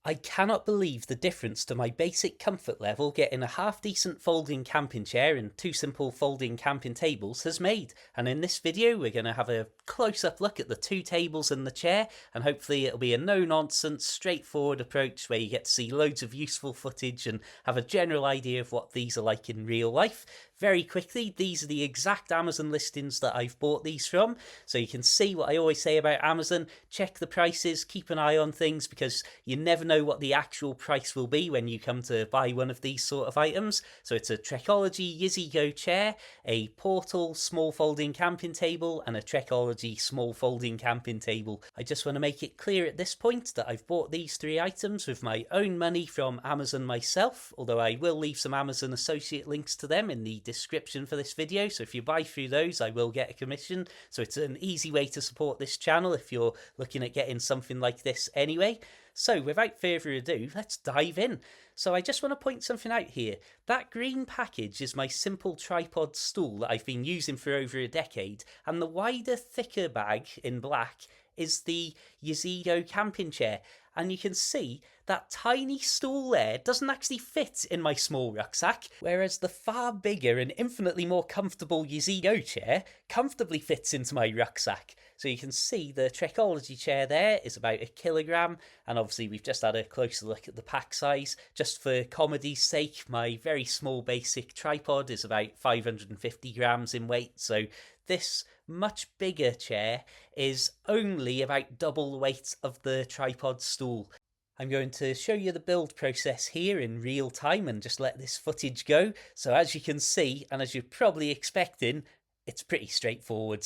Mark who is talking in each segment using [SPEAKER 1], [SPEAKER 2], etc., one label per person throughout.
[SPEAKER 1] I cannot believe the difference to my basic comfort level getting a half decent folding camping chair and two simple folding camping tables has made. And in this video we're going to have a close up look at the two tables and the chair, and hopefully it'll be a no nonsense straightforward approach where you get to see loads of useful footage and have a general idea of what these are like in real life. Very quickly, these are the exact Amazon listings that I've bought these from, so you can see what I always say about Amazon: check the prices, keep an eye on things, because you never know what the actual price will be when you come to buy one of these sort of items. So it's a Trekology Yizi Go chair, a Portal small folding camping table, and a Trekology small folding camping table. I just want to make it clear at this point that I've bought these three items with my own money from Amazon myself, although I will leave some Amazon associate links to them in the description for this video, so if you buy through those I will get a commission. So it's an easy way to support this channel if you're looking at getting something like this anyway. So without further ado, let's dive in. So I just want to point something out here. That green package is my simple tripod stool that I've been using for over a decade, and the wider, thicker bag in black is the Yizi Go camping chair. And you can see that tiny stool there doesn't actually fit in my small rucksack, whereas the far bigger and infinitely more comfortable Yizi Go chair comfortably fits into my rucksack. So you can see the Trekology chair there is about 1 kilogram, and obviously we've just had a closer look at the pack size. Just for comedy's sake, my very small basic tripod is about 550 grams in weight, so this much bigger chair is only about double the weight of the tripod stool. I'm going to show you the build process here in real time and just let this footage go. So as you can see, and as you're probably expecting, it's pretty straightforward.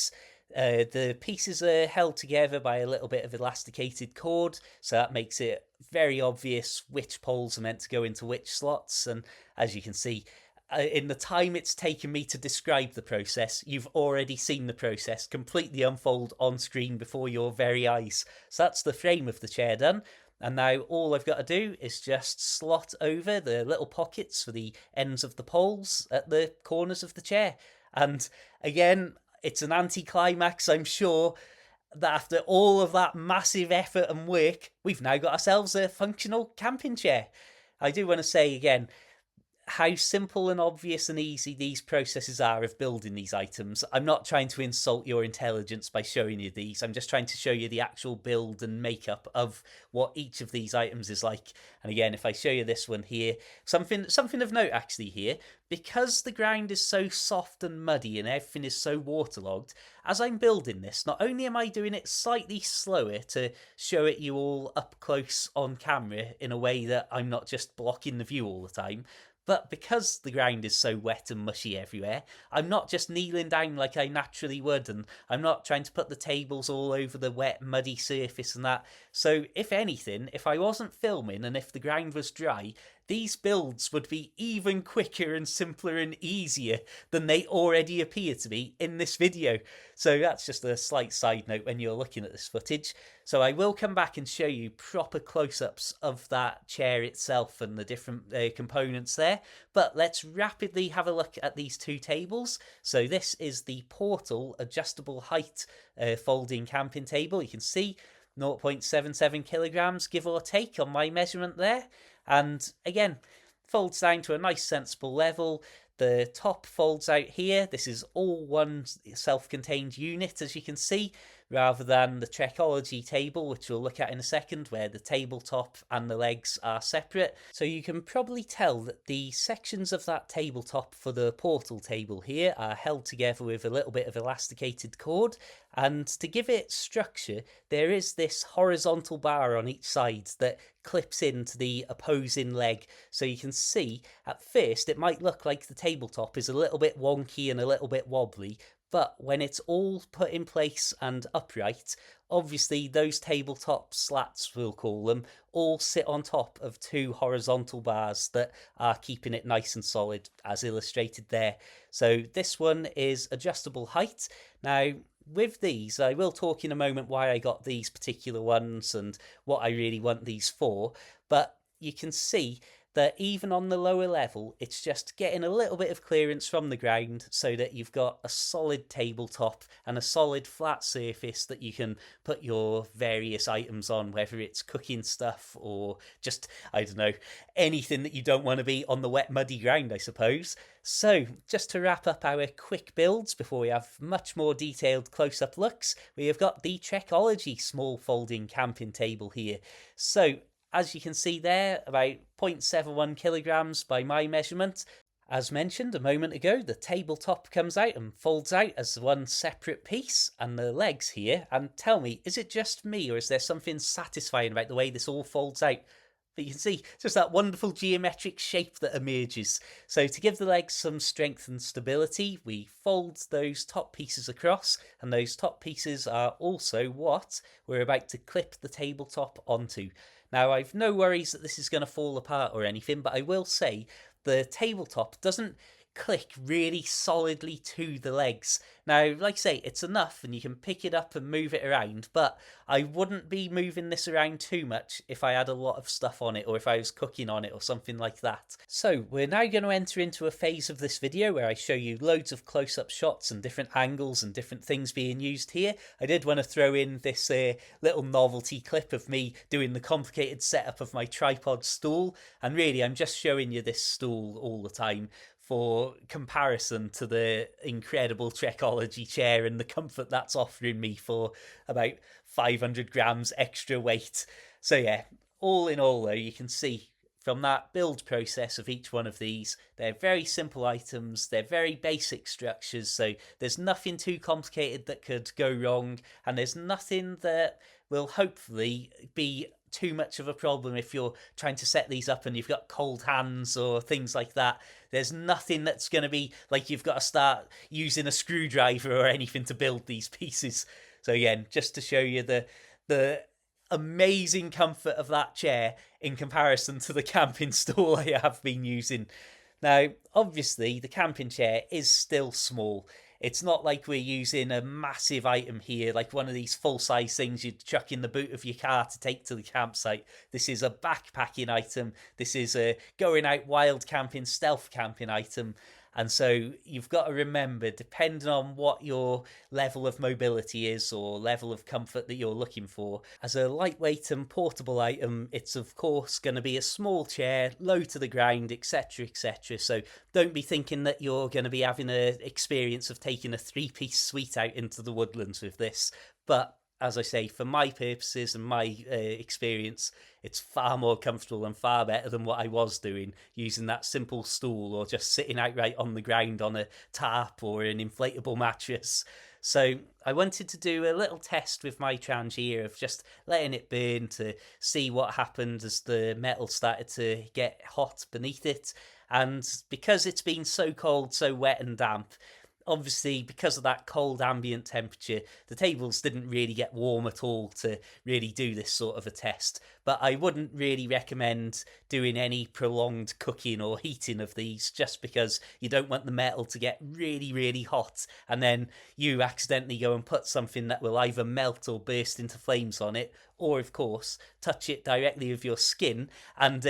[SPEAKER 1] The pieces are held together by a little bit of elasticated cord, so that makes it very obvious which poles are meant to go into which slots. And as you can see, in the time it's taken me to describe the process, you've already seen the process completely unfold on screen before your very eyes. So that's the frame of the chair done. And now all I've got to do is just slot over the little pockets for the ends of the poles at the corners of the chair. And again, it's an anticlimax, I'm sure, that after all of that massive effort and work, we've now got ourselves a functional camping chair. I do want to say again how simple and obvious and easy these processes are of building these items. I'm not trying to insult your intelligence by showing you these. I'm just trying to show you the actual build and makeup of what each of these items is like. And again, if I show you this one here, something of note actually here, because the ground is so soft and muddy and everything is so waterlogged, as I'm building this, not only am I doing it slightly slower to show it you all up close on camera in a way that I'm not just blocking the view all the time, but because the ground is so wet and mushy everywhere, I'm not just kneeling down like I naturally would, and I'm not trying to put the tables all over the wet, muddy surface and that. So if anything, if I wasn't filming and if the ground was dry, these builds would be even quicker and simpler and easier than they already appear to be in this video. So that's just a slight side note when you're looking at this footage. So I will come back and show you proper close-ups of that chair itself and the different components there. But let's rapidly have a look at these two tables. So this is the Portal adjustable height folding camping table. You can see 0.77 kilograms, give or take, on my measurement there. And again, folds down to a nice sensible level. The top folds out here. This is all one self-contained unit, as you can see, rather than the Trekology table, which we'll look at in a second, where the tabletop and the legs are separate. So you can probably tell that the sections of that tabletop for the Portal table here are held together with a little bit of elasticated cord, and to give it structure, there is this horizontal bar on each side that clips into the opposing leg. So you can see at first it might look like the tabletop is a little bit wonky and a little bit wobbly, but when it's all put in place and upright, obviously those tabletop slats, we'll call them, all sit on top of two horizontal bars that are keeping it nice and solid, as illustrated there. So this one is adjustable height. Now, with these, I will talk in a moment why I got these particular ones and what I really want these for, but you can see that even on the lower level, it's just getting a little bit of clearance from the ground so that you've got a solid tabletop and a solid flat surface that you can put your various items on, whether it's cooking stuff or just, I don't know, anything that you don't want to be on the wet, muddy ground, I suppose. So, just to wrap up our quick builds before we have much more detailed close-up looks, we have got the Trekology small folding camping table here. So, as you can see there, about 0.71 kilograms by my measurement. As mentioned a moment ago, the tabletop comes out and folds out as one separate piece, and the legs here. And tell me, is it just me, or is there something satisfying about the way this all folds out? But you can see just that wonderful geometric shape that emerges. So to give the legs some strength and stability, we fold those top pieces across, and those top pieces are also what we're about to clip the tabletop onto. Now, I've no worries that this is going to fall apart or anything, but I will say the tabletop doesn't click really solidly to the legs. Now, like I say, it's enough and you can pick it up and move it around, but I wouldn't be moving this around too much if I had a lot of stuff on it or if I was cooking on it or something like that. So we're now going to enter into a phase of this video where I show you loads of close-up shots and different angles and different things being used here. I did want to throw in this little novelty clip of me doing the complicated setup of my tripod stool, and really I'm just showing you this stool all the time for comparison to the incredible Trekology chair and the comfort that's offering me for about 500 grams extra weight. So yeah, all in all though, you can see from that build process of each one of these, they're very simple items, they're very basic structures, so there's nothing too complicated that could go wrong, and there's nothing that will hopefully be too much of a problem if you're trying to set these up and you've got cold hands or things like that. There's nothing that's going to be like you've got to start using a screwdriver or anything to build these pieces. So again, just to show you the amazing comfort of that chair in comparison to the camping stool I have been using. Now, obviously, the camping chair is still small. It's not like we're using a massive item here, like one of these full-size things you'd chuck in the boot of your car to take to the campsite. This is a backpacking item. This is a going out wild camping, stealth camping item. And so you've got to remember, depending on what your level of mobility is or level of comfort that you're looking for, as a lightweight and portable item, it's of course going to be a small chair, low to the ground, etc, etc. So don't be thinking that you're going to be having an experience of taking a three-piece suite out into the woodlands with this. But as I say, for my purposes and my experience, it's far more comfortable and far better than what I was doing, using that simple stool or just sitting outright on the ground on a tarp or an inflatable mattress. So I wanted to do a little test with my Trangia of just letting it burn to see what happened as the metal started to get hot beneath it. And because it's been so cold, so wet and damp, obviously, because of that cold ambient temperature, the tables didn't really get warm at all to really do this sort of a test. But I wouldn't really recommend doing any prolonged cooking or heating of these, just because you don't want the metal to get really, really hot and then you accidentally go and put something that will either melt or burst into flames on it, or of course, touch it directly with your skin and,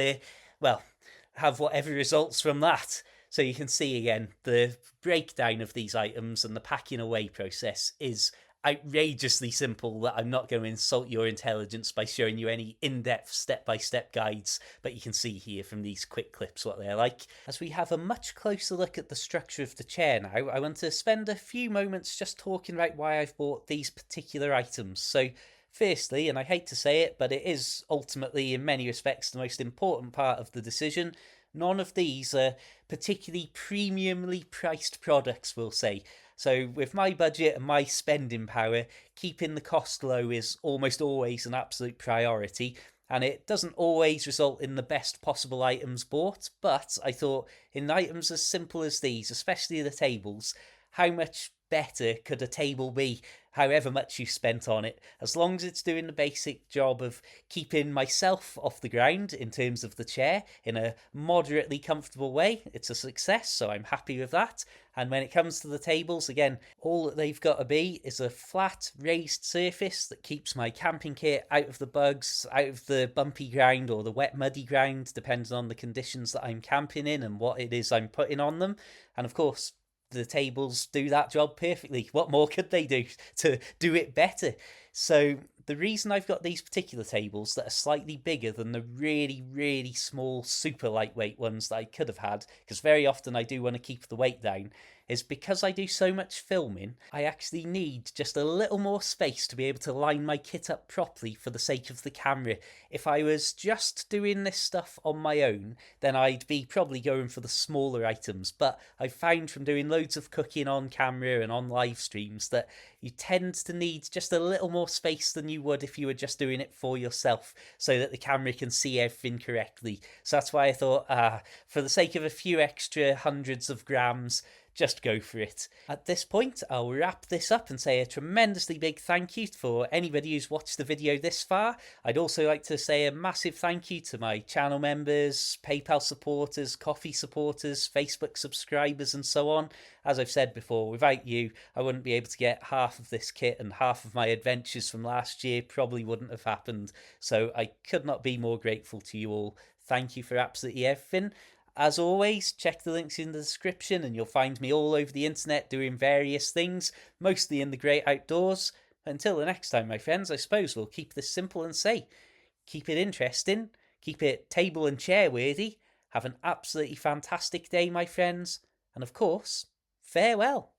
[SPEAKER 1] have whatever results from that. So you can see again, the breakdown of these items and the packing away process is outrageously simple, that I'm not going to insult your intelligence by showing you any in-depth step-by-step guides, but you can see here from these quick clips what they're like. As we have a much closer look at the structure of the chair now, I want to spend a few moments just talking about why I've bought these particular items. So firstly, and I hate to say it, but it is ultimately in many respects the most important part of the decision, none of these are particularly premiumly priced products, we'll say. So with my budget and my spending power, keeping the cost low is almost always an absolute priority, and it doesn't always result in the best possible items bought, but I thought in items as simple as these, especially the tables, how much better could a table be, however much you spent on it? As long as it's doing the basic job of keeping myself off the ground in terms of the chair in a moderately comfortable way, it's a success, so I'm happy with that. And when it comes to the tables, again, all that they've got to be is a flat, raised surface that keeps my camping kit out of the bugs, out of the bumpy ground or the wet, muddy ground, depending on the conditions that I'm camping in and what it is I'm putting on them. And of course, the tables do that job perfectly. What more could they do to do it better? So the reason I've got these particular tables that are slightly bigger than the really, really small, super lightweight ones that I could have had, because very often I do want to keep the weight down, is because I do so much filming, I actually need just a little more space to be able to line my kit up properly for the sake of the camera. If I was just doing this stuff on my own, then I'd be probably going for the smaller items. But I've found from doing loads of cooking on camera and on live streams that you tend to need just a little more space than you would if you were just doing it for yourself, so that the camera can see everything correctly. So that's why I thought, for the sake of a few extra hundreds of grams, just go for it. At this point, I'll wrap this up and say a tremendously big thank you for anybody who's watched the video this far. I'd also like to say a massive thank you to my channel members, PayPal supporters, Coffee supporters, Facebook subscribers, and so on. As I've said before, without you, I wouldn't be able to get half of this kit, and half of my adventures from last year probably wouldn't have happened. So I could not be more grateful to you all. Thank you for absolutely everything. As always, check the links in the description and you'll find me all over the internet doing various things, mostly in the great outdoors. Until the next time, my friends, I suppose we'll keep this simple and say, keep it interesting, keep it table and chair worthy, have an absolutely fantastic day, my friends, and of course, farewell.